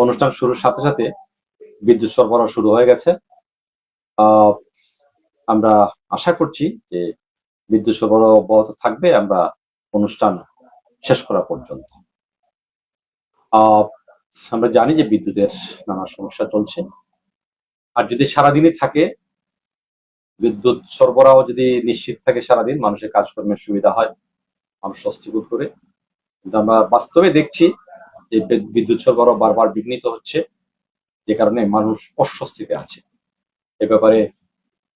অনুষ্ঠান শুরুর সাথে সাথে বিদ্যুৎ সরবরাহ শুরু হয়ে গেছে। আমরা আশা করছি যে বিদ্যুৎ সরবরাহ অব্যাহত থাকবে আমরা অনুষ্ঠান শেষ করা পর্যন্ত। আমরা জানি যে বিদ্যুতের নানা সমস্যা চলছে, আর যদি সারাদিনই থাকে, বিদ্যুৎ সরবরাহ যদি নিশ্চিত থাকে সারাদিন, মানুষের কাজকর্মের সুবিধা হয়, মানুষ স্বস্তি বোধ করে। কিন্তু আমরা বাস্তবে দেখছি যে বিদ্যুৎ সরবরাহ বারবার বিঘ্নিত হচ্ছে, যে কারণে মানুষ অস্বস্তিতে আছে। এ ব্যাপারে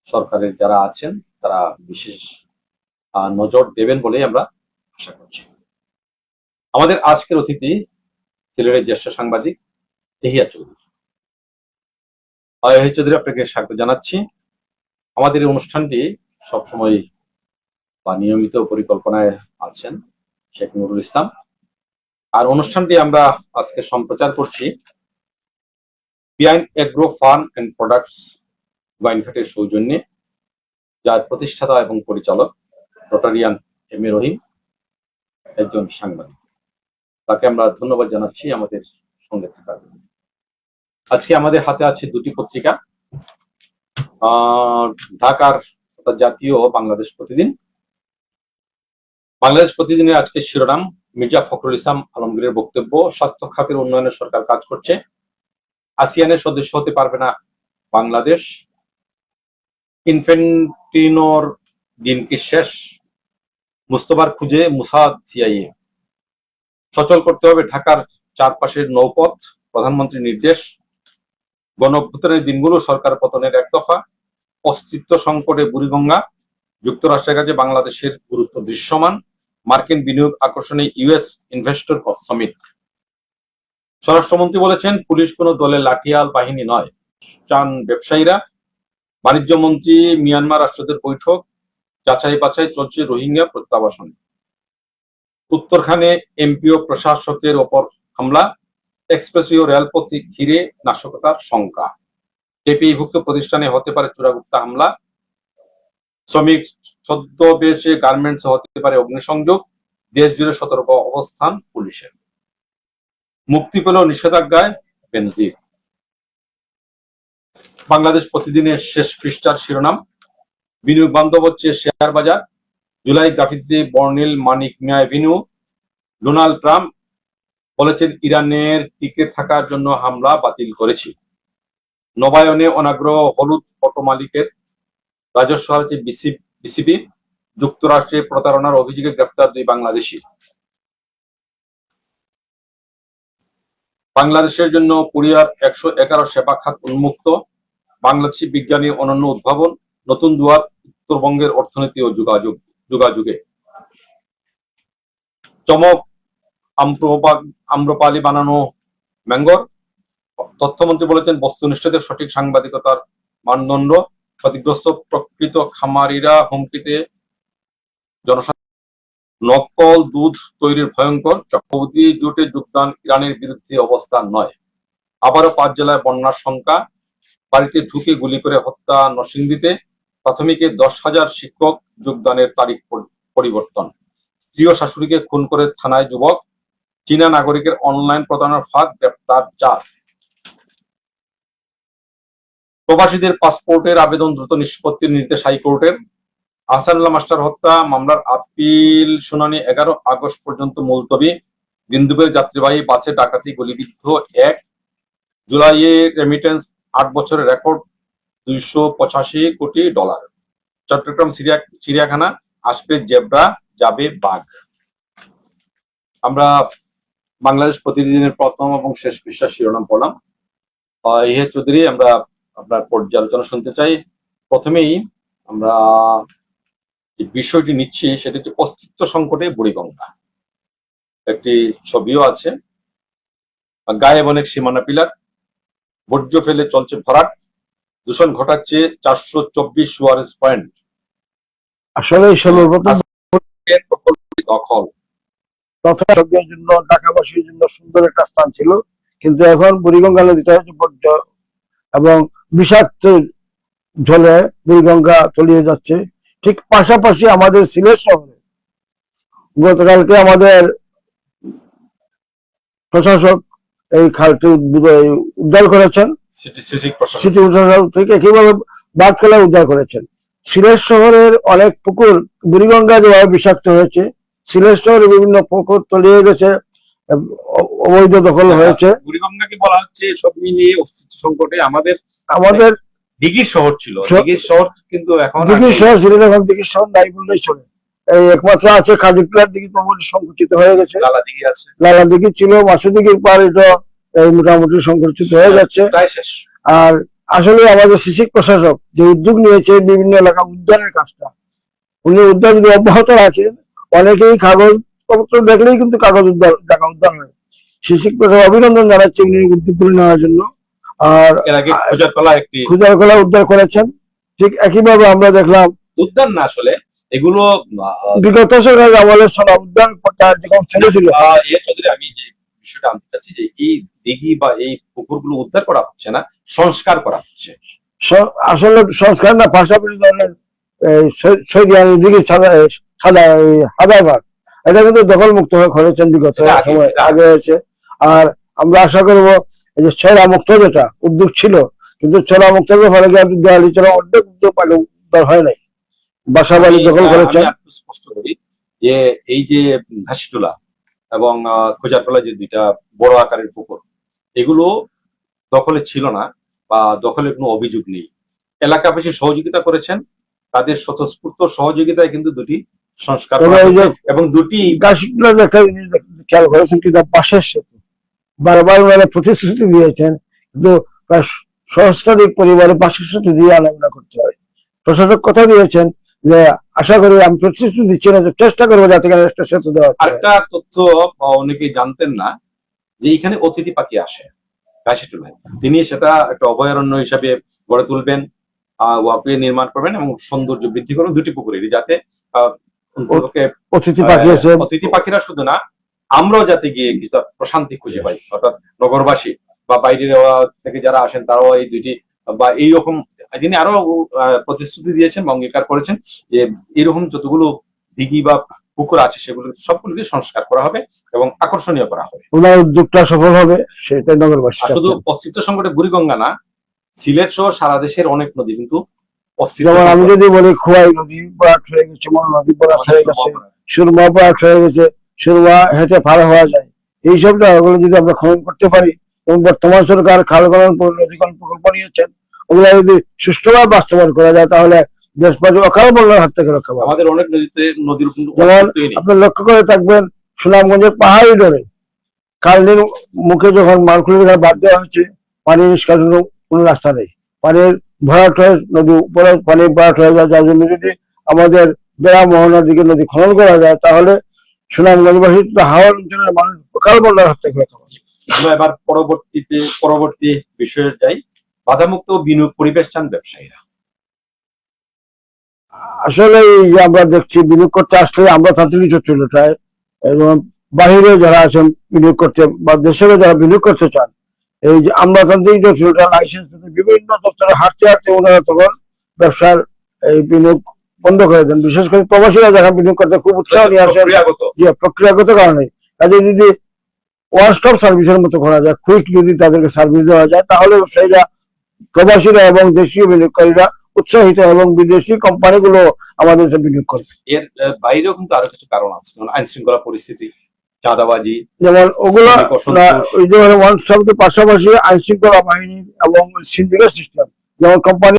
সরকারের যারা আছেন তারা বিশেষ নজর দেবেন বলেই আমরা আশা করছি। আমাদের আজকের অতিথি সিলেটের জ্যেষ্ঠ সাংবাদিক এহিয়া চৌধুরী। এহিয়া চৌধুরী, আপনাকে স্বাগত জানাচ্ছি। আমাদের এই অনুষ্ঠানটি সবসময় বা নিয়মিত পরিকল্পনায় আছেন শেখ নুরুল ইসলাম, আর অনুষ্ঠানটি আমরা আজকে সম্প্রচার করছি behind agro farm and products গোয়াইনঘাটের সৌজন্যে, যার প্রতিষ্ঠাতা এবং পরিচালক রোটারিয়ান এম এ রহিম, একজন সাংবাদিক। তাকে আমরা ধন্যবাদ জানাচ্ছি আমাদের সঙ্গে থাকার জন্য। আজকে আমাদের হাতে আছে দুটি পত্রিকা, ঢাকার জাতীয় বাংলাদেশ প্রতিদিন। বাংলাদেশ প্রতিদিনের আজকে শিরোনাম, মির্জা ফখরুল ইসলাম আলমগীরের বক্তব্য, স্বাস্থ্য খাতের উন্নয়নে সরকার কাজ করছে, আসিয়ানের সদস্য হতে পারবে না বাংলাদেশ, ইনফ্যান্টিনোর দিন কি শেষ, মুস্তফার খুঁজে মুসাদ সিআইএ, সচল করতে হবে ঢাকার চারপাশের নৌপথ, প্রধানমন্ত্রীর নির্দেশ, গণঅভ্যুত্থানের দিনগুলো সরকার পতনের এক দফা, অস্তিত্ব সংকটে বুড়িগঙ্গা, যুক্তরাষ্ট্রের কাছে বাংলাদেশের গুরুত্ব দৃশ্যমান, মার্কিন বিনিয়োগ আকর্ষণে ইউএস ইনভেস্টর সামিট। স্বরাষ্ট্রমন্ত্রী বলেছেন, পুলিশ কোনো দলের লাঠিয়াল বাহিনী নয়, চান ব্যবসায়ীরা। বাণিজ্য মন্ত্রী, মিয়ানমার রাষ্ট্রদূতের বৈঠক, যাচাই বাছাই চলছে রোহিঙ্গা প্রত্যাবাসন। উত্তরখানে এমপি ও প্রশাসকের ওপর হামলা, এক্সপ্রেসওয়ে রেলপথ ঘিরে নাশকতার শঙ্কা। টেপিভুক্ত প্রতিষ্ঠানে হতে পারে চোরাগুপ্তা হামলা, শ্রমিক ছদ্মবেশে গার্মেন্টস হতে পারে অগ্নিসংযোগ, দেশ জুড়ে সতর্ক অবস্থান পুলিশের। মুক্তি পেল নিষেধাজ্ঞায় বেনজির। বাংলাদেশ প্রতিদিনের শেষ পৃষ্ঠার শিরোনাম, বিনিয়োগ বান্ধব হচ্ছে শেয়ার বাজার, জুলাই গ্রাফিতিতে বর্ণিল মানিক মিয়া এভিনিউ। ডোনাল্ড ট্রাম্প বলেছেন, ইরানের টিকে থাকার জন্য হামলা বাতিল করেছি। নবায়নে অনাগ্রহ হলুদ অটো মালিকের, রাজস্ব হারাচ্ছে বিসিবি। যুক্তরাষ্ট্রে প্রতারণার অভিযোগে গ্রেপ্তার 2 বাংলাদেশি। বাংলাদেশের জন্য কোরিয়ার 111 সেবা খাত উন্মুক্ত, বাংলাদেশি বিজ্ঞানী অনন্য উদ্ভাবন, নতুন দুয়ার উত্তরবঙ্গের অর্থনীতি ও যোগাযোগে। চমক, আম্রপালি বানানো ম্যাঙ্গোর। তথ্যমন্ত্রী বলেছেন, বস্তুনিষ্ঠদের সঠিক সাংবাদিকতার মানদণ্ড, ক্ষতিগ্রস্ত প্রকৃত খামারিরা হুমকিতে জনসাধারণ। নকল দুধ তৈরির ভয়ঙ্কর চক্রবর্তী জোটে যোগদান ইরানের বিরুদ্ধে অবস্থান নয়। আবারও 5 জেলায় বন্যার শঙ্কা, বাড়িতে ঢুকে গুলি করে হত্যা নরসিংদীতে। প্রাথমিকে 10,000 শিক্ষক, যোগদানের তারিখ পরিবর্তন। স্ত্রী ও শাশুড়িকে খুন করে থানায় যুবক। চীনা নাগরিকের অনলাইন প্রতারণার ফাঁদ, গ্রেপ্তার 4। প্রবাসীদের পাসপোর্টের আবেদন দ্রুত নিষ্পত্তির নির্দেশ হাইকোর্টের। আহসানুল্লাহ মাস্টার হত্যা মামলার আপিল শুনানি 11 আগস্ট পর্যন্ত মুলতবি। দিনদুপুরে যাত্রীবাহী বাসে ডাকাতি, গুলিবিদ্ধ 1। জুলাইয়ে রেমিটেন্স 8 বছরের রেকর্ড, $285 কোটি। চট্টগ্রাম চিড়িয়াখানা, আসবে জেব্রা, যাবে বাঘ। আমরা বাংলাদেশ প্রতিদিনের প্রথম এবং শেষ পৃষ্ঠার শিরোনাম পড়লাম। এহিয়া চৌধুরী, আমরা আপনার পর্যালোচনা শুনতে চাই। প্রথমেই আমরা যে বিষয়টি নিচ্ছি সেটা হচ্ছে অস্তিত্ব সংকটে বুড়িগঙ্গা। একটি ছবিও আছে, গায়েব অনেক সীমানা পিলার, বর্জ্য ফেলে চলছে ভরাট, দূষণ ঘটাচ্ছে 424 সুয়ারেজ পয়েন্ট। আসলে সর্বপ্রথম দখল তথাকথিতের জন্য ঢাকাবাসীর জন্য সুন্দর একটা স্থান ছিল, কিন্তু এখন বুড়িগঙ্গা নদীটা হচ্ছে বড্ড এবং বিষাক্ত জলে বুড়িগঙ্গা তলিয়ে যাচ্ছে। ঠিক পাশাপাশি আমাদের সিলেট শহরে গতকালকে আমাদের প্রশাসক এই খালটি উদ্ধার করেছেন সিসি প্রশাসন। সিটি প্রশাসন থেকে কিভাবে বাঁধখালা উদ্ধার করেছেন। সিলেট শহরের অনেক পুকুর বুড়িগঙ্গা যেভাবে বিষাক্ত হয়েছে, সিলেট শহরে বিভিন্ন পুকুর তলিয়ে গেছে, অবৈধ দখল হয়েছে। বুড়িগঙ্গাকে বলা হচ্ছে সব মিলিয়ে অস্তিত্ব সংকটে আমাদের দিঘির শহর ছিল, দিঘির শহর কিন্তু এখন দিঘির শহর ছিল, এখন দিঘির শহর নাই বললেই চলে। এই একমাত্র আছে খাদিপুরার দিঘি, তো সংকুচিত হয়ে গেছে। লালা দিঘি আছে, লালা দিঘি ছিল, মাসু দিঘির পর এটা এই মোটামুটি সংকুচিত হয়ে যাচ্ছে। প্রায় শেষ। আর আসলে আমাদের সিসি প্রশাসক যে উদ্যোগ নিয়েছে বিভিন্ন এলাকা উদ্ধারের কাজটা, উনি উদ্ধার যদি অব্যাহত রাখেন, অনেকেই কাগজ পত্র দেখলেই কিন্তু কাগজ উদ্ধার টাকা উদ্ধার হয়। সিসি প্রশাসক অভিনন্দন জানাচ্ছি উনি উদ্যোগ নেওয়ার জন্য। আর এর আগে খুজারকলা উদ্ধার করেছেন। ঠিক একইভাবে আমরা দেখলাম উদ্ধার না, আসলে এগুলো বিগত সরকারের আমলে সোনা উদ্যান যখন ছেড়েছিল। চৌধুরী, আমি যে বিষয়টা আনতে চাচ্ছি যে এই দিঘি বা এই পুকুরগুলো উদ্ধার করা হচ্ছে না, সংস্কার করা হচ্ছে। আসলে সংস্কার না, পাশাপাশি ধরনের দিঘি হাদারবাগ এটা কিন্তু দখল মুক্ত হয়ে করেছেন বিগত সময় আগে হয়েছে। আর আমরা আশা করবো এই যে ছড়া মুক্ত যেটা উদ্যোগ ছিল, কিন্তু ছড়া মুক্ত ফলে দেওয়ালি ছড়া অর্ধেক উদ্যোগ পালে উদ্ধার হয় নাই, বাসা বাড়ি দখল করেছেন। স্পষ্ট করি যে এই যে ঘাসিটোলা এবং খোঁজারকলা যে দুইটা বড় আকারের পুকুর, এগুলো দখলে ছিল না বা দখলের কোনো অভিযোগ নেই। এলাকাবাসী সহযোগিতা করেছেন, তাদের স্বতঃস্ফূর্ত সহযোগিতায় কিন্তু দুটি সংস্কার এবং দুটি ঘাসিটোলার একটা জিনিস খেয়াল করেছেন কিন্তু পাশের সেতু বারবার মানে প্রতিশ্রুতি দিয়েছেন, কিন্তু প্রায় সহস্রাধিক পরিবারের পাশের সেতু দিয়ে আনাগোনা করতে হয়। প্রশাসক কথা দিয়েছেন যে আশা করি, আমি প্রতিশ্রুতি দিচ্ছি না, চেষ্টা করবো যাতে একটা সেতু দেওয়া। আরেকটা তথ্য অনেকেই জানতেন না যে এখানে অতিথি পাখি আসে ঘাসিটোলায়, তিনি সেটা একটা অভয়ারণ্য হিসাবে গড়ে তুলবেন, ওয়াকওয়ে নির্মাণ করবেন এবং সৌন্দর্য বৃদ্ধি করবেন দুটি পুকুরেরই, যাতে অতিথি পাখিরা শুধু না, আমরাও যাতে গিয়ে কিছু প্রশান্তি খুঁজে পাই, অর্থাৎ নগরবাসী বা বাইরে থেকে যারা আসেন তারাও এই দুইটি বা এইরকম, তিনি আরো প্রতিশ্রুতি দিয়েছেন বা অঙ্গীকার করেছেন যে এরকম যতগুলো দিঘি বা পুকুর আছে সেগুলো সবগুলোকে সংস্কার করা হবে এবং আকর্ষণীয় করা হবে। ওনার উদ্যোগটা সফল হবে, সেটাই নগরবাসী। শুধু অস্তিত্ব সংকটে বুড়িগঙ্গা না, সিলেট সহ সারা দেশের অনেক নদী কিন্তু যেমন আমি যদি বলি খোয়াই নদী বরাট হয়ে গেছে, মন নদী বরাট হয়ে গেছে, সুরমা বরাট হয়ে গেছে, সুরমা হেঁটে পার হওয়া যায়। এইসব জায়গাগুলো যদি আমরা খনন করতে পারি এবং বর্তমান সরকার খাল খনন নদীকরণ প্রকল্প নিয়েছেন, ওগুলো যদি সুষ্ঠুভাবে বাস্তবায়ন করা যায় তাহলে দেশবাসী অকাল বন্যার হাত থেকে রক্ষা পাবে। আমাদের অনেক নদীর যেমন আপনি লক্ষ্য করে থাকবেন সুনামগঞ্জের পাহাড়ি ডরে কালনির মুখে যখন মালখুলি বাদ দেওয়া হচ্ছে, পানি নিষ্কাশনের কোনো রাস্তা নেই, পানির ভরাট হয়ে নদী উপরে পানি ভরাট হয়ে যায়। যার জন্য যদি আমাদের বেড়া মোহনার দিকে নদী খনন করা যায় তাহলে সুনামগঞ্জবাসী হাওড় অঞ্চলের মানুষ অকাল বন্যার হাত থেকে রক্ষা পাবে। আমরা এবার পরবর্তী বিষয়ে যাই। বাধামুক্ত বিনিয়োগ পরিবেশ চান ব্যবসায়ীরা। আসলে এই যে আমরা দেখছি বিনিয়োগ করতে আসলে আমরা তান্ত্রিক জটিলতায় এবং বাহিরে যারা আছেন বিনিয়োগ করতে বা দেশেরও যারা বিনিয়োগ করতে চান, এই যে আমলাতান্ত্রিক জটিলতা লাইসেন্স বিভিন্ন দপ্তরে হাঁটতে হাঁটতে ওনারা তখন ব্যবসার এই বিনিয়োগ বন্ধ করে দেন। বিশেষ করে প্রবাসীরা যারা বিনিয়োগ করতে খুব উৎসাহ নিয়ে আসেন প্রক্রিয়াগত কারণে, তাদের যদি ওয়ান স্টপ সার্ভিসের মতো করা যায়, কুইক যদি তাদেরকে সার্ভিস দেওয়া যায়, তাহলে ব্যবসায়ীরা, প্রবাসীরা এবং দেশীয় বিনিয়োগকারীরা উৎসাহিত এবং বিদেশি কোম্পানিগুলো আমাদের বিনিয়োগ করবে। এর বাইরেও কিন্তু আরো কিছু কারণ আছে, যেমন আইন শৃঙ্খলা পরিস্থিতি, চাঁদাবাজি, যেমন ওগুলো ওই যে ওয়ান স্টপের পাশাপাশি আইন শৃঙ্খলা বাহিনী এবং সিন্ডিকেট সিস্টেম, যেমন কোম্পানি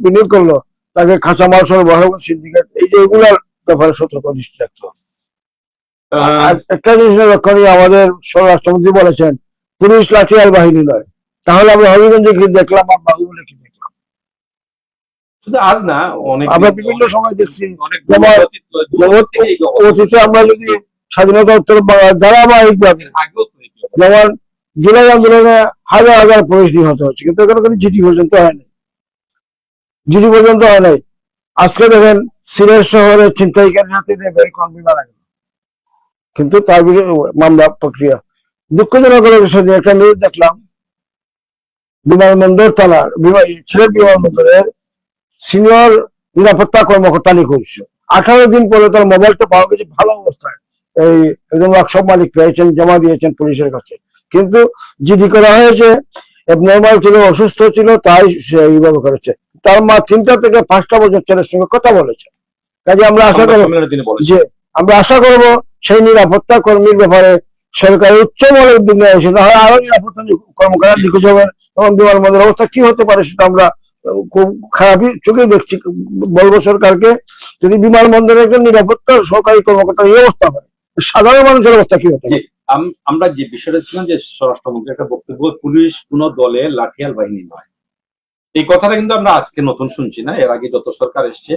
বিনিয়োগ করলো তাকে কাঁচামাল সরবরাহ সিন্ডিকেট, এই যে এগুলোর ব্যাপারে সতর্ক দৃষ্টি রাখতে হবে। একটা জিনিস লক্ষণীয়, আমাদের স্বরাষ্ট্রমন্ত্রী বলেছেন পুলিশ লাঠিয়াল বাহিনী নয়, তাহলে আমরা হবিগঞ্জে কি দেখলাম আর বাহুবলে কি দেখলাম? শুধু আজ না, আমরা বিভিন্ন সময় দেখছি। অতীতে আমরা যদি স্বাধীনতা উত্তর ধারাবাহিক ভাবে, যেমন জুলাই আন্দোলনে হাজার হাজার পুলিশ নিহত হচ্ছে, কিন্তু এখানে কোনো জিডি পর্যন্ত হয় নাই, জিডি পর্যন্ত হয় নাই। আজকে দেখেন সিলেট শহরে ছিনতাইকারীর হাতে কর্মী মারা গেল, কিন্তু তার বিরুদ্ধে মামলা প্রক্রিয়া। দুঃখজনক হলো সেদিন একটা নিউজ দেখলাম, বিমানবন্দর থানার সিলেট বিমানবন্দরের সিনিয়র নিরাপত্তা কর্মকর্তা নিখোঁজ। 18 দিন পরে তার মোবাইলটা পাওয়া গেছে ভালো অবস্থায়, এই একজন ওয়ার্কশপ মালিক পেয়েছেন, জমা দিয়েছেন পুলিশের কাছে, কিন্তু জিডি করা হয়েছে, নর্মাল ছিল, অসুস্থ ছিল, তাই সে এইভাবে করেছে। তার মা 3টা থেকে 5টা বছর ছেলের সঙ্গে কথা বলেছে। কাজে আমরা আশা সংবাদ করব সম্মেলনে তিনি বলেছেন। যে আমরা আশা করব সেই নিরাপত্তা কর্মীর ব্যাপারে সরকারের উচ্চ মহলের উদ্যোগ নেওয়া হয়েছে, নাহলে আরো নিরাপত্তা কর্মকর্তা নিখোঁজ হবেন এবং বিমানবন্দরের অবস্থা কি হতে পারে সেটা আমরা খুব খারাপই চোখে দেখছি। বলবো সরকারকে, যদি বিমানবন্দরের একটা নিরাপত্তা সরকারি কর্মকর্তার এই অবস্থা হয়, সাধারণ মানুষের অবস্থা কি হতে জি, পারে? আমরা যে বিষয়টা ছিলাম যে স্বরাষ্ট্রমন্ত্রী একটা বক্তব্য, পুলিশ কোন দলে লাঠিয়াল বাহিনী নয়, এই কথাটা কিন্তু আমরা আজকে নতুন শুনছি না। এর আগে যত সরকার এসছে,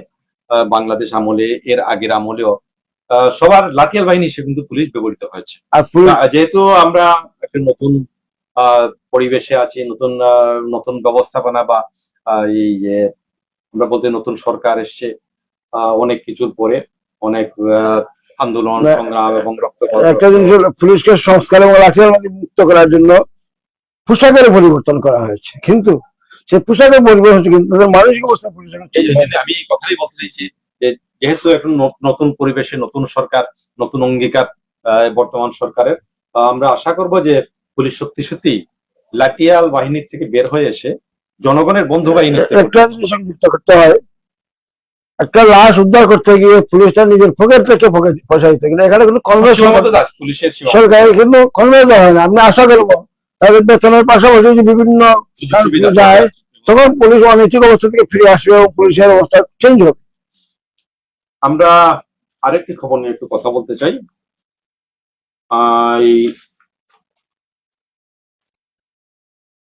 বাংলাদেশ আমলে, এর আগের আমলেও সবার লাঠিয়াল বাহিনী হিসেবে কিন্তু পুলিশ ব্যবহৃত হয়েছে। আর পুলিশ যেহেতু আমরা একটা নতুন পরিবেশে আছি, নতুন নতুন ব্যবস্থাপনা বা এই যে আমরা বলতে নতুন সরকার এসছে, অনেক কিছুর পরে অনেক আন্দোলন সংগ্রাম এবং একটা জিনিস হলো, পুলিশকে সংস্কার এবং লাঠিয়াল বাহিনী মুক্ত করার জন্য পোশাকের পরিবর্তন করা হয়েছে, কিন্তু সেই পোশাকের পরিবর্তন হচ্ছে, কিন্তু তাদের মানসিক অবস্থা আমি এই কথাই বলতে চাইছি যে যেহেতু এখন নতুন পরিবেশে নতুন সরকার, নতুন অঙ্গীকার বর্তমান সরকারের, আমরা আশা করব যে পুলিশ সত্যি সত্যি লাঠিয়াল বাহিনীর থেকে বের হয়ে এসে জনগণের বন্ধু বাহিনী। একটা জিনিস যুক্ত করতে হয়, একটা লাশ উদ্ধার করতে গিয়ে পুলিশটা নিজের পকেট থেকে পয়সা দিতে গেলে এখানে কোনো কনভার্সন পুলিশের সরকারের কিন্তু কনভার্সন হয় না। আমি আশা করবো তাদের বেতনের পাশাপাশি যে বিভিন্ন সুবিধা যায়, তখন পুলিশ অনৈতিক অবস্থা থেকে ফিরে আসবে এবং পুলিশের অবস্থা চেঞ্জ হবে। আমরা আরেকটি খবর নিয়ে একটু কথা বলতে চাই।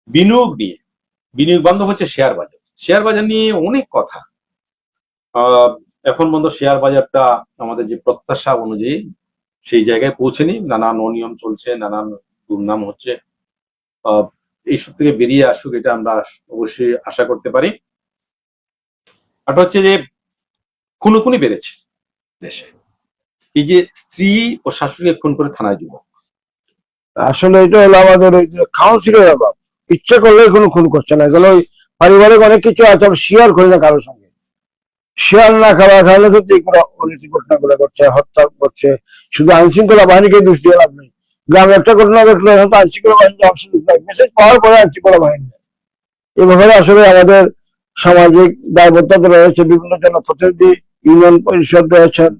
বিনিয়োগ নিয়ে, বিনিয়োগ বন্ধ হচ্ছে শেয়ার বাজার, শেয়ার বাজার নিয়ে অনেক কথা। এখন পর্যন্ত শেয়ার বাজারটা আমাদের যে প্রত্যাশা অনুযায়ী সেই জায়গায় পৌঁছেনি, নানান অনিয়ম চলছে, নানান দুর্নাম হচ্ছে। এইসব থেকে বেরিয়ে আসুক, এটা আমরা অবশ্যই আশা করতে পারি। আর হচ্ছে যে খুনোখুনি বেড়েছে দেশে, এই যে স্ত্রী ও শাশুড়িকে খুন করে থানায় যুবক। আসলে এটা হলো আমাদের ওই যে কাউন্সিলের অভাব, ইচ্ছে করলে কোনো খুন করছে না, এগুলো পারিবারিক অনেক কিছু আছে, আমরা শেয়ার করি না কারোর সঙ্গে। শেয়ার না খাওয়া খাওয়ালে কিন্তু এগুলো অনৈতিক ঘটনাগুলো করছে, হত্যা করছে। শুধু আইন শৃঙ্খলা বাহিনীকে দোষ দিয়ে লাভ নেই। গ্রামে একটা ঘটনা ঘটলে হয়তো আইন শৃঙ্খলা বাহিনী অংশ নিতে হয়, মেসেজ পাওয়ার পরে আইন শৃঙ্খলা বাহিনী। এই ব্যাপারে আসলে আমাদের সামাজিক দায়বদ্ধতা রয়েছে, বিভিন্ন জনপ্রতিনিধি, ইউনিয়ন পরিষদ রয়েছেন,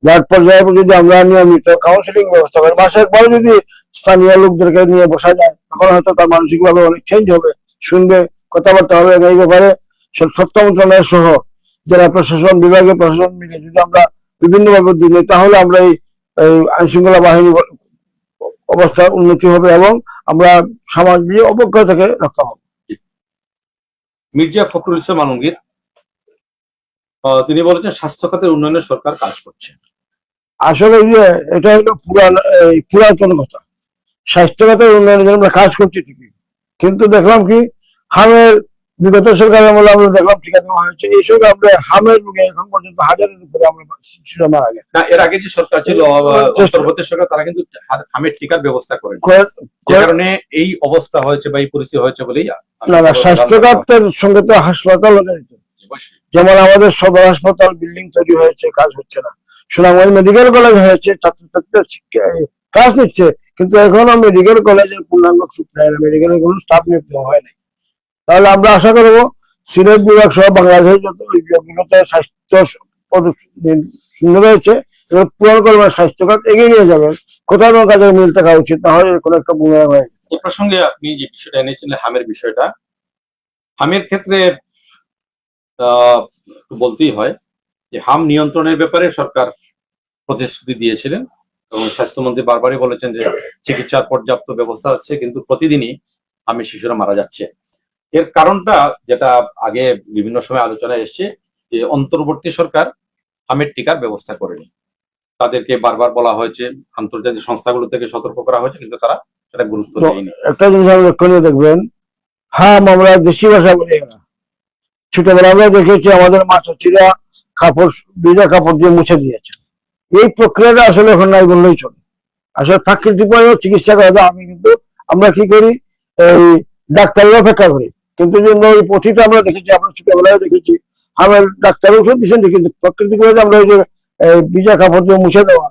ওয়ার্ড পর্যায়ে যদি আমরা নিয়মিত কাউন্সিলিং ব্যবস্থা করি, মাসে একবার যদি স্থানীয় লোকদেরকে নিয়ে বসা যায়, তখন হয়তো তার মানসিকভাবে অনেক চেঞ্জ হবে, শুনবে, কথাবার্তা হবে। এই ব্যাপারে স্বচ্ছ মন্ত্রণালয় সহ জেলা প্রশাসন, বিভাগীয় প্রশাসন মিলে যদি আমরা বিভিন্নভাবে উদ্যোগ নিই, তাহলে আমরা এই আইন শৃঙ্খলা বাহিনী অবস্থার উন্নতি হবে এবং আমরা সামাজিক অবক্ষয় থেকে রক্ষা হব। মির্জা ফখরুল ইসলাম আলমগীর তিনি বলেছেন স্বাস্থ্য খাতের উন্নয়নে সরকার কাজ করছে। আসলে এটা হলো পুরাতন কথা। স্বাস্থ্য খাতের উন্নয়নের জন্য আমরা কাজ করছি ঠিকই, কিন্তু দেখলাম কি হামের বিগত সরকারের আমলে আমরা দেখলাম টিকা দেওয়া হয়েছে, এই সঙ্গে আমরা হামের রোগে এখন পর্যন্ত 1000-এর উপরে আমরা শিশু মারা গেছে। না, এর আগে যে সরকার ছিল, অন্তর্বর্তী সরকার, তারা কিন্তু হামের টিকার ব্যবস্থা করে, যে কারণে এই অবস্থা হয়েছে বা এই পরিস্থিতি হয়েছে বলেই। না না, স্বাস্থ্য খাতের সঙ্গে তো হাসপাতাল, যেমন আমাদের সদর হাসপাতাল বিল্ডিং তৈরি হয়েছে, কাজ হচ্ছে না। সুনামগঞ্জ মেডিকেল কলেজ হয়েছে, ছাত্রছাত্রীরা ক্লাস নিচ্ছে, কিন্তু এখনো মেডিকেল কলেজের পূর্ণাঙ্গ সুখ নেয় না, মেডিকেলের কোনো স্টাফ নিয়োগ দেওয়া হয় নাই। তাহলে আমরা আশা করবো সিলেট বিভাগ সহ বাংলাদেশের যত বিভাগগুলোতে স্বাস্থ্য শূন্য রয়েছে, এগুলো পূরণ করবে, স্বাস্থ্য খাত এগিয়ে নিয়ে যাবেন, কোথাও কোনো কাজে মিল থাকা উচিত, তাহলে কোনো একটা ভূমিকা হয়। এই প্রসঙ্গে আপনি যে বিষয়টা এনেছিলেন, হামের বিষয়টা, হামের ক্ষেত্রে বলতেই হয় যে হাম নিয়ন্ত্রণের ব্যাপারে সরকার প্রতিশ্রুতি দিয়েছিলেন এবং স্বাস্থ্যমন্ত্রী বারবারই বলেছেন যে চিকিৎসার পর্যাপ্ত ব্যবস্থা আছে, কিন্তু প্রতিদিনই হামের শিশুরা মারা যাচ্ছে। এর কারণটা যেটা আগে বিভিন্ন সময় আলোচনায় এসছে, যে অন্তর্বর্তী সরকার হামের টিকার ব্যবস্থা করেনি। তাদেরকে বারবার বলা হয়েছে, আন্তর্জাতিক সংস্থাগুলো থেকে সতর্ক করা হয়েছে, কিন্তু তারা সেটা গুরুত্ব দেয়নি। একটা জিনিস আপনি লক্ষ্য নিয়ে দেখবেন, হাম আমরা দেশি ভাষা বলি না। ছোটবেলা আমরা দেখেছি আমাদের মা চাচিরা কাপড়, ভিজা কাপড় দিয়ে মুছে দিয়েছে। এই প্রক্রিয়াটা আসলে এখন নাই বললেই চলে। আসলে প্রাকৃতিক ভাবে চিকিৎসা করা যায়। আমরা কি করি, এই ডাক্তারের অপেক্ষা করি, কিন্তু এই পথিটা আমরা দেখেছি, আমরা ছোটবেলায় দেখেছি আমার ডাক্তার ওষুধ দিচ্ছেন, কিন্তু প্রাকৃতিক ভাবে আমরা ওই যে ভিজা কাপড় দিয়ে মুছে দেওয়া,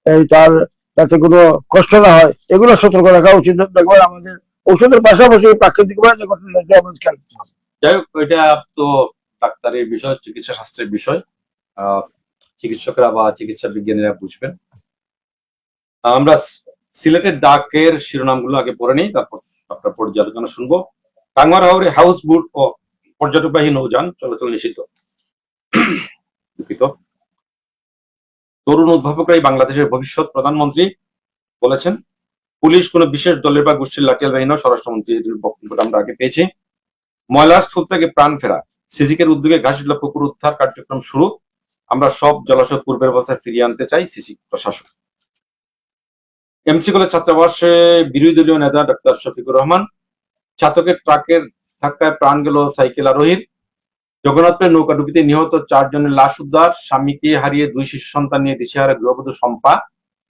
এই তার যাতে কোনো কষ্ট না হয়, এগুলো সতর্ক রাখা উচিত। দেখবেন আমাদের ঔষধের পাশাপাশি প্রাকৃতিক যে ঘটনাটা আমাদের খেয়াল করতে হবে। যাই হোক, এটা তো ডাক্তারের বিষয়, চিকিৎসা শাস্ত্রের বিষয়, চিকিৎসকরা বা চিকিৎসা বিজ্ঞানীরা বুঝবেন। আমরা সিলেটের ডাকের শিরোনামগুলো আগে পড়ে নিই, তারপর আপনার পর্যালোচনা শুনবো। টাঙ্গুয়ার হাওরে হাউস বোট ও পর্যটকবাহী নৌযান চলাচল নিষিদ্ধ। দুঃখিত। তরুণ উদ্ভাবকরাই বাংলাদেশের ভবিষ্যৎ, প্রধানমন্ত্রী বলেছেন। পুলিশ কোন বিশেষ দলের বা গোষ্ঠীর লাঠিয়াল বাহিনী নয়, স্বরাষ্ট্রমন্ত্রীর বক্তব্যটা আমরা আগে পেয়েছি। ময়লার স্তূপ থেকে প্রাণ ফেরা, সিসিকের উদ্যোগে ঘাসিলা পুকুর উদ্ধার কার্যক্রম শুরু। আমরা সব জলাশয় পূর্বের অবস্থায় ফিরিয়ে আনতে চাই, সিসি প্রশাসন। এমসি কলেজ ছাত্রাবাসে বিরোধী দলীয় নেতা ডক্টর শফিকুর রহমান। চাতকের ট্রাকের ধাক্কায় প্রাণ গেল সাইকেল আরোহীর। জগন্নাথপুরের নৌকাডুবিতে নিহত 4 জনের লাশ উদ্ধার। স্বামীকে হারিয়ে 2 শিশু সন্তান নিয়ে দিশেহারা গৃহবধূ শম্পা।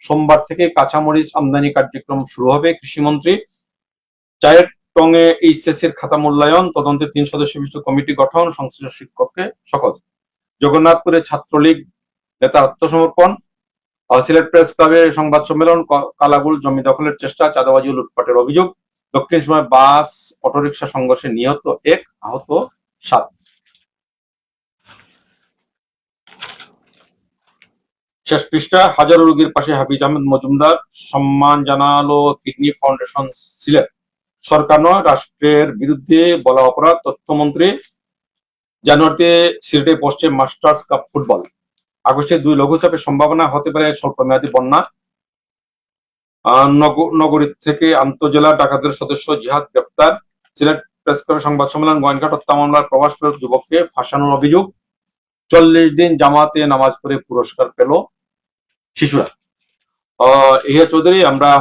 সোমবার থেকে কাঁচামরিচ আমদানি কার্যক্রম শুরু হবে, কৃষিমন্ত্রী। চায়ের টঙে এইচএস এর খাতা মূল্যায়ন, তদন্তে 3 সদস্য বিশিষ্ট কমিটি গঠন, সংশ্লিষ্ট শিক্ষককে শপথ। জগন্নাথপুরে ছাত্রলীগ নেতার আত্মসমর্পণ। সিলেট প্রেস ক্লাবে সংবাদ সম্মেলন। কালাগুল জমি দখলের চেষ্টা, চাঁদাবাজি ও লুটপাটের অভিযোগ। দক্ষিণ সীমায় বাস অটোরিকশা সংঘর্ষে নিহত 1, আহত 7। শেষ পৃষ্ঠা। হাজারো রোগীর পাশে হাফিজ আহমেদ মজুমদার, সম্মান জানালো কিডনি ফাউন্ডেশন সিলেট। সরকার নয়, রাষ্ট্রের বিরুদ্ধে বলা অপরাধ, তথ্যমন্ত্রী। জানুয়ারিতে সিলেটে বসছে মাস্টার্স কাপ ফুটবল। আগস্টে 2 লঘুচাপের সম্ভাবনা, হতে পারে স্বল্প মেয়াদী বন্যা। নগরী থেকে আন্তজেলা ডাকাতের সদস্য জিহাদ গ্রেফতার। সিলেট প্রেস ক্লাবে সংবাদ সম্মেলন। গোয়েনঘাট হত্যা মামলার প্রবাস ফেরত যুবককে ফাঁসানোর অভিযোগ। 40 দিন জামাতে নামাজ পড়ে পুরস্কার পেল শিশুরা। ইহা চৌধুরী, আমরা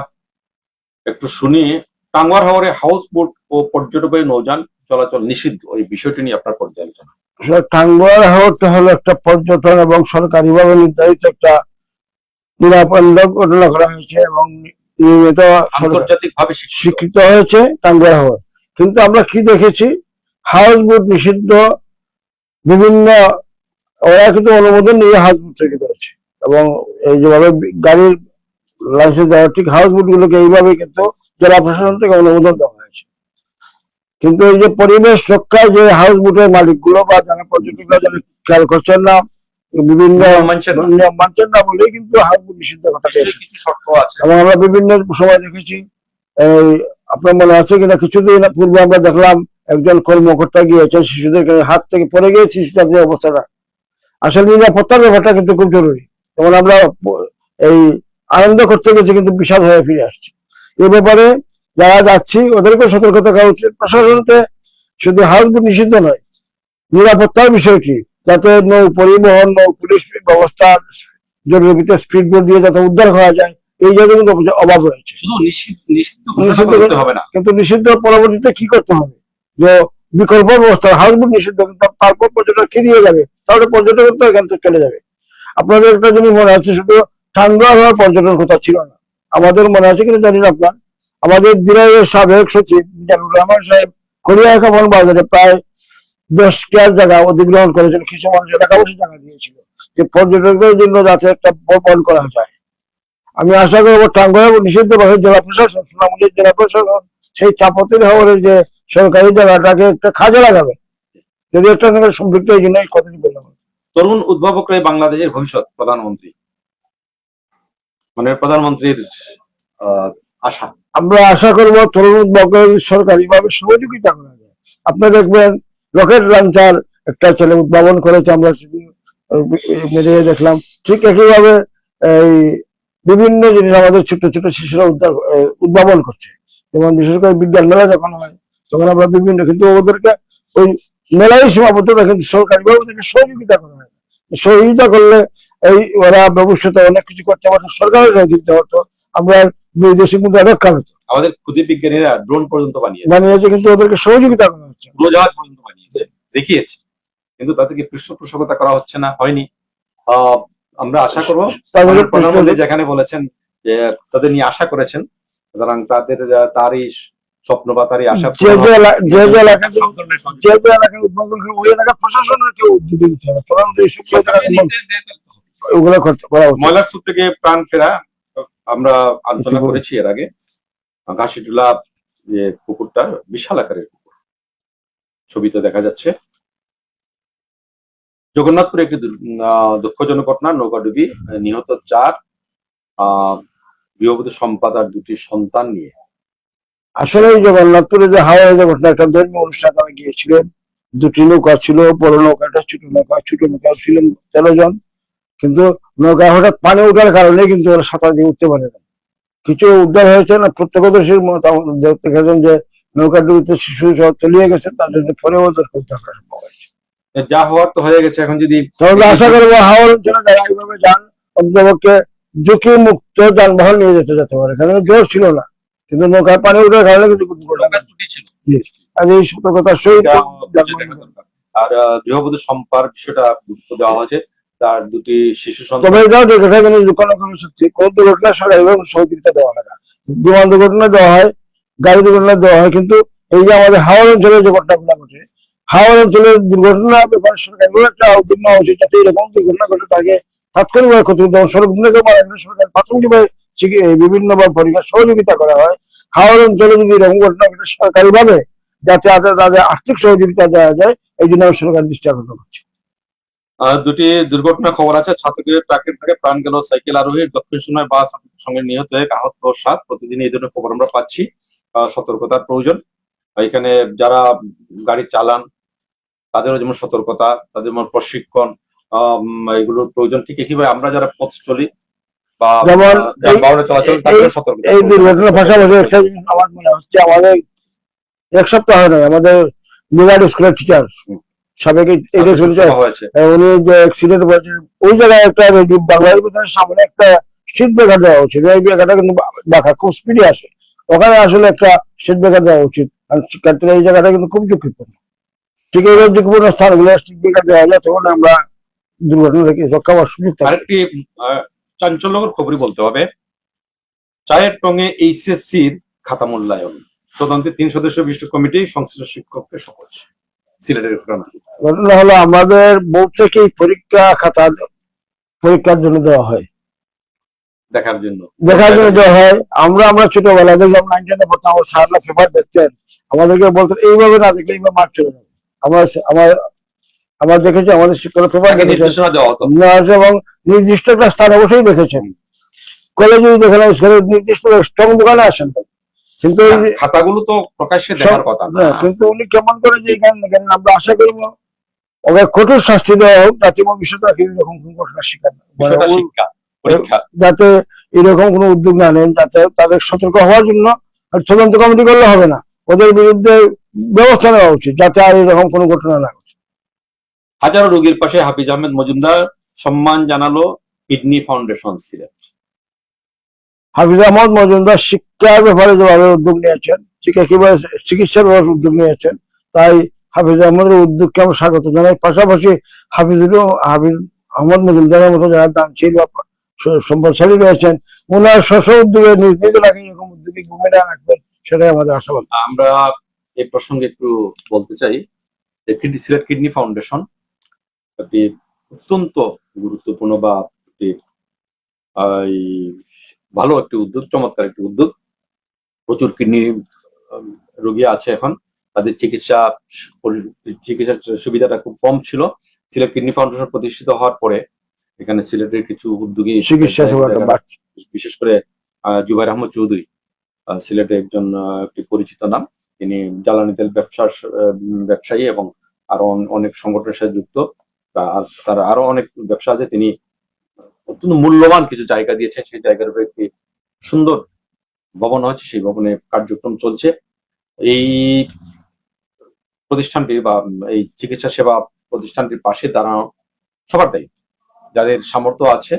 একটু শুনি। টাঙ্গুয়ার হাওরে হাউস বোট ও পর্যটকবাহী নৌযান চলাচল নিষিদ্ধ, এই বিষয়টি নিয়ে আপনার পর্যালোচনা। টাঙ্গুয়ার হাওরটা হলো একটা পর্যটন এবং সরকারিভাবে নির্ধারিত একটা নিরাপত্তা ঘটনা করা হয়েছে এবং নিয়মিত আন্তর্জাতিক ভাবে স্বীকৃত হয়েছে টাঙ্গুয়ার হাওর। কিন্তু আমরা কি দেখেছি, হাউস বোট নিষিদ্ধ, বিভিন্ন ওরা কিন্তু অনুমোদন নিয়ে হাউস বোট তৈরি করেছে এবং এই যেভাবে গাড়ির লাইসেন্স দেওয়া, ঠিক হাউস বোট গুলোকে এইভাবে কিন্তু জেলা প্রশাসন থেকে অনুমোদন দেওয়া হয়েছে। কিন্তু এই যে পরিবেশ রক্ষায় যে হাউস বোটের মালিকগুলো বা যারা পর্যটকরা যারা খেয়াল করছেন না, বিভিন্ন নিয়ম মানছেন না বলেই কিন্তু হাউস বোট নিষিদ্ধ কথা কিছু শর্ত আছে। এবং আমরা বিভিন্ন সময় দেখেছি, এই আপনার মনে আছে কিনা, কিছুদিন পূর্বে আমরা দেখলাম একজন কর্মকর্তা গিয়েছেন শিশুদের হাত থেকে পড়ে গিয়ে শিশুটার যে অবস্থাটা, আসলে নিরাপত্তার ব্যাপারটা কিন্তু খুব জরুরি। যেমন আমরা এই আনন্দ করতে গেছি কিন্তু বিশাল হয়ে ফিরে আসছি। এই ব্যাপারে যারা যাচ্ছি ওদেরকে সতর্কতা করা উচিত। প্রশাসনকে শুধু হাউস বোট নিষিদ্ধ নয়, নিরাপত্তার বিষয়টি যাতে নৌ পরিবহন, নৌ পুলিশ ব্যবস্থা জরুরি ভিত্তিতে স্পিড বোট দিয়ে যাতে উদ্ধার করা যায়, এই জায়গায় কিন্তু অভাব রয়েছে। কিন্তু নিষিদ্ধ পরবর্তীতে কি করতে হবে, যে বিকল্প ব্যবস্থা। হাউস বোট নিষিদ্ধ, কিন্তু তারপর পর্যটক কি দিয়ে যাবে, তাহলে পর্যটক তো এখান থেকে চলে যাবে। আপনাদের একটা জিনিস মনে আছে, শুধু টাঙ্গুয়ার হাওর পর্যটন কথা ছিল না, আমাদের মনে আছে কিনা জানি না আপনার, আমাদের দিনাজপুরের সাবেক সচিব মিজানুর রহমান সাহেব করিয়াখামন বাজারে প্রায় 10 কেয়ার জায়গা অধিগ্রহণ করেছেন, কিছু মানুষ এলাকা বসে জায়গা দিয়েছিল যে পর্যটকদের জন্য যাতে একটা বহন করা যায়। আমি আশা করবো টাঙ্গুয়ার নিষিদ্ধ ভাবে জেলা প্রশাসন, সুনামগঞ্জের জেলা প্রশাসন সেই চাপাতির হাওরের যে সরকারি জায়গাটাকে একটা কাজে লাগাবে, যদি একটা সঙ্গে সম্পৃক্ত, এই জন্য এই কথাটি বললাম। তরুণ উদ্ভাবকরাই বাংলাদেশের ভবিষ্যৎ, প্রধানমন্ত্রী মানে প্রধানমন্ত্রীর আশা। আমরা আশা করবো তরুণ উদ্ভাবক সরকারিভাবে সহযোগিতা করা যায়। আপনি দেখবেন রকেট লঞ্চার একটা ছেলে উদ্ভাবন করেছে, আমরা মিলিয়ে দেখলাম। ঠিক একইভাবে এই বিভিন্ন জিনিস আমাদের ছোট ছোট শিশুরা উদ্ভাবন করছে। যেমন বিশেষ করে বিজ্ঞান মেলা যখন হয় তখন আমরা বিভিন্ন, কিন্তু ওদেরকে ওই মেলাই সীমাবদ্ধ থাকে, সরকারিভাবে ওদেরকে সহযোগিতা করা হয়। সহযোগিতা করলে এই ওরা ভবিষ্যতে অনেক কিছু করতে পারতো, সরকারের সহযোগিতা হতো, আমরা বৈদেশিক মুদ্রা রক্ষা হতো। আমাদের ক্ষুদে বিজ্ঞানীরা ড্রোন পর্যন্ত বানিয়েছে, কিন্তু ওদেরকে সহযোগিতা করা হচ্ছে, উড়োজাহাজ পর্যন্ত বানিয়েছে, দেখিয়েছে, কিন্তু তাদেরকে পৃষ্ঠপোষকতা করা হচ্ছে না, হয়নি। আমরা আশা করবো প্রধানমন্ত্রী যেখানে বলেছেন যে তাদের নিয়ে আশা করেছেন, সুতরাং তারই স্বপ্ন বা তারই আশা, যে এলাকায় উদ্ভাবন করবে ওই এলাকার প্রশাসনের কেউ উদ্যোগ দিতে হবে, প্রধানমন্ত্রী ওগুলো করতে করা উচিত। ময়লার স্তূপ থেকে প্রাণ ফেরা, আমরা আলোচনা করেছি এর আগে, ঘাসিটুলা যে পুকুরটা বিশাল আকারের পুকুর, ছবিতে দেখা যাচ্ছে। জগন্নাথপুরে একটি দুঃখজনক ঘটনা, নৌকাডুবি, নিহত 4, গৃহবধূ সম্পাদ আর 2টি সন্তান নিয়ে। আসলে এই জগন্নাথপুরে যে হাওড়ে যে ঘটনা, একটা ধর্মীয় অনুষ্ঠান তারা গিয়েছিলেন, 2টি নৌকা ছিল, বড় নৌকাটা ছোট নৌকা ছিলেন 13 জন, কিন্তু নৌকা হঠাৎ পানি ওঠার কারণে কিন্তু ওরা সাঁতার দিয়ে উঠতে পারে না। কিছু উদ্ধার হয়েছে না, প্রত্যক্ষদর্শীর দেখেছেন যে নৌকা ডুবিতে শিশু সহ তলিয়ে গেছে, তার জন্য পরে ওদের উদ্ধার করা সম্ভব হয়েছে। যা হওয়ার তো হয়ে গেছে, এখন যদি তাহলে আশা করবো হাওড় অঞ্চলে যারা এইভাবে যান অন্তপক্ষে ঝুঁকি মুক্ত যানবাহন নিয়ে যেতে পারে, কারণ জোর ছিল না, কিন্তু নৌকায় পানি ওঠার কারণে কিন্তু এই সতর্কতার সহিত। আর গৃহবধূ সম্পার বিষয়টা গুরুত্ব দেওয়া হয়েছে, তার 2টি শিশু সন্তান। তবে এটাও দেখা যায় কোনো সত্যি কোন দুর্ঘটনা সরকারি সহযোগিতা দেওয়া হয় না, বিমান দুর্ঘটনা দেওয়া হয়, গাড়ি দুর্ঘটনা দেওয়া হয়, কিন্তু এই যে আমাদের হাওড় অঞ্চলের যে ঘটনাগুলো ঘটে, হাওড় অঞ্চলের দুর্ঘটনা ব্যাপারে সরকারের একটা উদ্যোগ নেওয়া উচিত, যাতে এরকম দুর্ঘটনা ঘটে তাকে তাৎক্ষণিকভাবে ক্ষতি সড়ক সরকার প্রাথমিকভাবে বিভিন্ন পরীক্ষার সহযোগিতা করা হয়। হাওড় অঞ্চলে যদি এরকম ঘটনা ঘটে সরকারি ভাবে যাতে তাদের আর্থিক সহযোগিতা দেওয়া যায়, এই জন্য আমি সরকার দৃষ্টি আকর্ষণ করছি। 2টি দুর্ঘটনা খবর আছে। ছাত্রদের ট্রাকের থেকে প্রাণ গেল সাইকেল আরোহীর, দক্ষিণ সময় বাস সঙ্গে নিহত হয়ে আহত 7। প্রতিদিন এই ধরনের খবর আমরা পাচ্ছি। সতর্কতার প্রয়োজন। এখানে যারা গাড়ি চালান তাদেরও যেমন সতর্কতা, তাদের যেমন প্রশিক্ষণ, এগুলোর প্রয়োজন। ঠিক একইভাবে আমরা যারা পথ চলি বা যানবাহনে চলাচল, তাদেরও সতর্কতা। এই দুর্ঘটনার পাশাপাশি একটা জিনিস আমার মনে হচ্ছে, আমাদের 1 সপ্তাহ হয় না, আমাদের মেগাড স্কুলের টিচার সাবেক উনি যে অ্যাক্সিডেন্ট হয়েছে, ওই জায়গায় একটা বাংলাদেশ বিধানের সামনে একটা সিট ব্রেকার দেওয়া উচিত। এই ব্রেকারটা কিন্তু দেখা খুব স্পিডে আসে, ওখানে আসলে একটা সিট ব্রেকার দেওয়া উচিত, কারণ শিক্ষার্থীরা এই জায়গাটা কিন্তু খুব ঝুঁকিপূর্ণ। ঠিক এই ঝুঁকিপূর্ণ স্থানগুলো সিট ব্রেকার দেওয়া যায়, তখন আমরা দুর্ঘটনা থেকে রক্ষা পাওয়ার সুযোগ থাকে। আরেকটি চাঞ্চল্যকর খবরই বলতে হবে, চায়ের টঙে এইচএসসির খাতা মূল্যায়ন, তদন্তে 3 সদস্য বিশিষ্ট কমিটি সংশ্লিষ্ট শিক্ষককে শপথ। সিলেটের ঘটনা হলো, আমাদের বোর্ড থেকে পরীক্ষা খাতা পরীক্ষার জন্য দেওয়া হয়, দেখার জন্য দেওয়া হয়। আমরা ছোটবেলায় দেখলাম 9 10-এ পড়তাম, আমার স্যাররা পেপার দেখতেন, আমাদেরকে বলতেন এইভাবে না দেখলে এইভাবে মাঠ চলে যাবে। আমার দেখেছি আমাদের শিক্ষকরা পেপার নির্দেশনা দেওয়া হতো, এবং নির্দিষ্ট একটা স্থান অবশ্যই দেখেছেন। কলেজে দেখেন নির্দিষ্ট স্ট্রং দোকানে আসেন, কিন্তু খাতাগুলো তো প্রকাশ্যে দেখার কথা না। কিন্তু উনি কেমন করে যে এখানে আমরা আশা করবো ওকে কঠোর শাস্তি দেওয়া হোক, যাতে ভবিষ্যতে এরকম কোন ঘটনা শিকার যাতে এরকম কোনো উদ্যোগ না নেন, যাতে তাদের সতর্ক হওয়ার জন্য তদন্ত কমিটি করলে হবে না, ওদের বিরুদ্ধে ব্যবস্থা নেওয়া উচিত, যাতে আর এরকম কোনো ঘটনা না ঘটে। হাজারো রোগীর পাশে হাফিজ আহমেদ মজুমদার, সম্মান জানালো কিডনি ফাউন্ডেশন সিলেট। হাফিজ আহমদ মজুমদার শিক্ষার ব্যাপারে যেভাবে উদ্যোগ নিয়েছেন, চিকিৎসার ব্যাপারে উদ্যোগ নিয়েছেন, তাই হাফিজ আহমদের উদ্যোগকে আমরা স্বাগত জানাই। পাশাপাশি হাফিজ আহমদ মজুমদারের মতো যারা দানশীল বা সম্পদশালী রয়েছেন, ওনার স্ব উদ্যোগে নিজ এলাকায় এরকম উদ্যোগে ভূমিকা রাখবেন, সেটাই আমাদের আশাবাদ। আমরা এই প্রসঙ্গে একটু বলতে চাই, সিলেট কিডনি ফাউন্ডেশন একটি অত্যন্ত গুরুত্বপূর্ণ বা ভালো একটি উদ্যোগ, চমৎকার একটি উদ্যোগ। প্রচুর কিডনি রোগী আছে এখন, তাদের চিকিৎসার সুবিধাটা খুব কম ছিল। সিলেট কিডনি ফাউন্ডেশন প্রতিষ্ঠিত হওয়ার পরে এখানে সিলেটের কিছু উদ্যোগী চিকিৎসা বিশেষ করে জুবাইর আহমদ চৌধুরী, সিলেটে একটি পরিচিত নাম। তিনি জ্বালানি তেল ব্যবসায়ী এবং আরো অনেক সংগঠনের সাথে যুক্ত, তার আরো অনেক ব্যবসা আছে। তিনি অত্যন্ত মূল্যবান কিছু জায়গা দিয়েছেন, সেই জায়গার উপরে একটি সুন্দর ভবন হয়েছে, সেই ভবনে কার্যক্রম চলছে। এই প্রতিষ্ঠানটি বা এই চিকিৎসা সেবা প্রতিষ্ঠানটির পাশে দাঁড়ানো সবার দায়িত্ব। যাদের সামর্থ্য আছে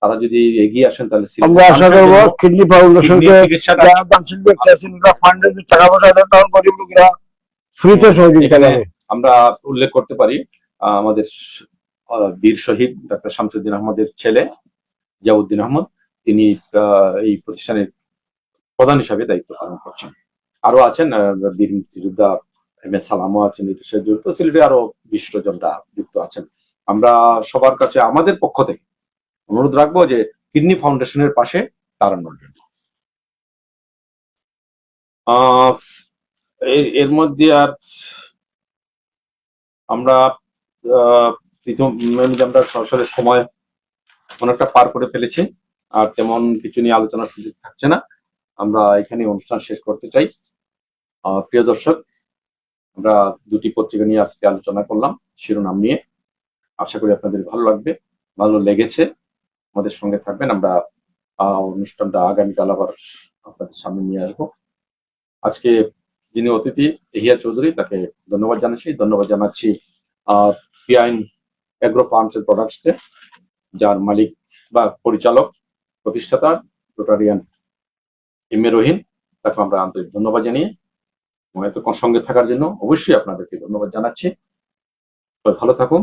তারা যদি এগিয়ে আসেন, তাহলে আমরা আশা করবো কিডনি ফাউন্ডেশনকে যারা দানশীল ব্যক্তি আছেন, ফান্ডের টাকা পয়সা দেন, তখন গরিব লোকেরা ফ্রিতে সহযোগিতা পাবে। আমরা উল্লেখ করতে পারি আমাদের বীর শহীদ ডাক্তার শামসুদ্দিন আহমদের ছেলে জিয়াউদ্দিন আহমদ, তিনি এই প্রতিষ্ঠানের প্রধান হিসাবে দায়িত্ব পালন করছেন। আরো আছেন বীর মুক্তিযোদ্ধা MS সালামও আছেন, এটার সাথে যুক্ত। সিলেটে আরো 20 জনরা যুক্ত আছেন। আমরা সবার কাছে আমাদের পক্ষ থেকে অনুরোধ রাখবো যে কিডনি ফাউন্ডেশনের পাশে তাড়ানোর জন্য। এর মধ্যে আর আমরা আমরা সরাসরি সময় অনেকটা পার করে ফেলেছি, আর তেমন কিছু নিয়ে আলোচনার সুযোগ থাকছে না। আমরা এখানে অনুষ্ঠান শেষ করতে চাই। প্রিয় দর্শক, আমরা দুটি পত্রিকা নিয়ে আজকে আলোচনা করলাম শিরোনাম নিয়ে। আশা করি আপনাদের ভালো লাগবে, ভালো লেগেছে। আমাদের সঙ্গে থাকবেন। আমরা অনুষ্ঠানটা আগামীকাল আবার আপনাদের সামনে নিয়ে আসবো। আজকে যিনি অতিথি এহিয়া চৌধুরী, তাকে ধন্যবাদ জানাচ্ছি পিআইন এগ্রো ফার্মস এন্ড প্রোডাক্টসকে, যার মালিক বা পরিচালক প্রতিষ্ঠাতা রোটারিয়ান এম এ রহিম। তাকে আমরা আন্তরিক ধন্যবাদ জানিয়ে এতক্ষণ সঙ্গে থাকার জন্য অবশ্যই আপনাদেরকে ধন্যবাদ জানাচ্ছি। ভালো থাকুন।